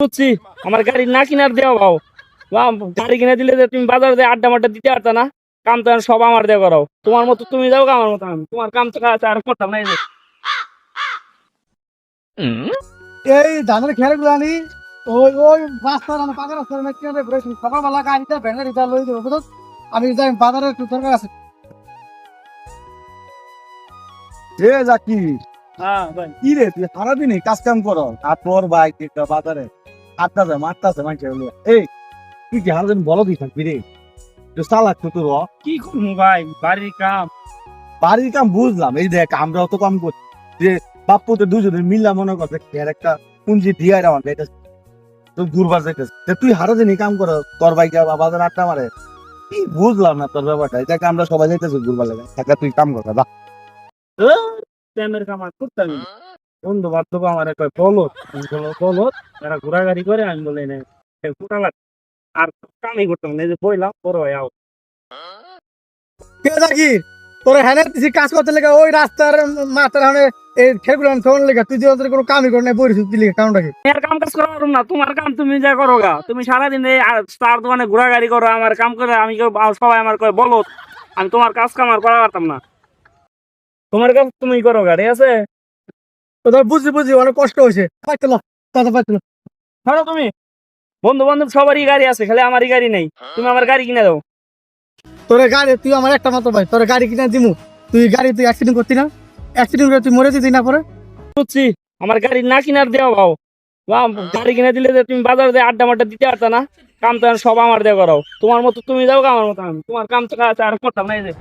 বুঝছি। আমার গাড়ি না কিনার দেওয়া ভাও। গাড়ি কিনে দিলে যে তুমি বাজারে যে আড্ডা মাড্ডা দিতে পারতা না। কাম তো আর সব আমার দিয়ে করাও। তোমার মতো তুমি যাও, আমার মতো আমি। তোমার কাম তো আছে আর করতাম না এই যে। এই ধানের খেয়ার গুলানি ওই ওই রাস্তার আমি পাকা রাস্তার না কিনে ঘুরে সকালবেলা গাড়িটা ব্যাটারিটা লই দেবো বুঝছ। আমি যাই বাজারে একটু দরকার আছে। এ জাকি, হ্যাঁ ভাই। কি রে তুই সারাদিনই কাজ কাম করো আর তোর বাইক একটা বাজারে আটটাছে মারতাছে মানুষ এই তুই কি সারাদিন বলো দিস থাকবি রে? তুই চালাক তো তোর কি করবো ভাই, বাড়ির কাম। বাড়ির কাম বুঝলাম, এই দেখ আমরাও তো কাম করছি যে বাপ্পু তো দুজনের মিললাম মনে করছে এর একটা পুঞ্জি দিয়ে আমার যাইতেছে তো ঘুরবার যাইতেছে তুই সারাদিনই কাম করো তোর বাইক বাজারে আটটা মারে কি বুঝলাম না তোর ব্যাপারটা। এটাকে আমরা সবাই যাইতেছি ঘুরবার লাগে থাকা তুই কাম কর যা। প্রেমের কাম আর করতাম না। বন্ধু বান্ধব আমার কয় বলত, বলত এরা ঘোরাঘুরি করে, আমি বলি না কোটালা আর কামই করতাম না। এই যে বইলাম বড় ভাই আও। কে থাকি তোরা হ্যাঁ দিছি কাজ করতে লেগে ওই রাস্তার মাথার হানে এই খেগুলো ফোন লেগে তুই যে ওদের কোনো কামই করে নাই বইরিস দিলি কারণটা কি? আর কাম কাজ করা পারুম না, তোমার কাম তুমি যা করো গা। তুমি সারাদিন এই তার দোকানে ঘোরাঘুরি করো, আমার কাম করে আমি সবাই আমার কয় বলত। আমি তোমার কাজ কাম আর করা পারতাম না। তোমার কাজ তুমি করো গা, ঠিক আছে? তোদের বুঝি বুঝি অনেক কষ্ট হয়েছে পাইছিল কথা পাইছিল। ধরো তুমি বন্ধু বান্ধব সবারই গাড়ি আছে, খালি আমারই গাড়ি নেই। তুমি আমার গাড়ি কিনে দাও। তোর গাড়ি তুই আমার একটা মাত্র ভাই, তোর গাড়ি কিনে দিমু। তুই গাড়ি তুই অ্যাক্সিডেন্ট করতি না, অ্যাক্সিডেন্ট করে তুই মরে যেতি না পরে। বুঝছি। আমার গাড়ি না কিনার দেওয়া ভাও। গাড়ি কিনে দিলে যে তুমি বাজারে যে আড্ডা মাড্ডা দিতে পারতা না। কাম তো আর সব আমার দিয়ে করাও। তোমার মতো তুমি যাও, আমার মতো আমি। তোমার কাম তো আছে আর করতাম না এই যে।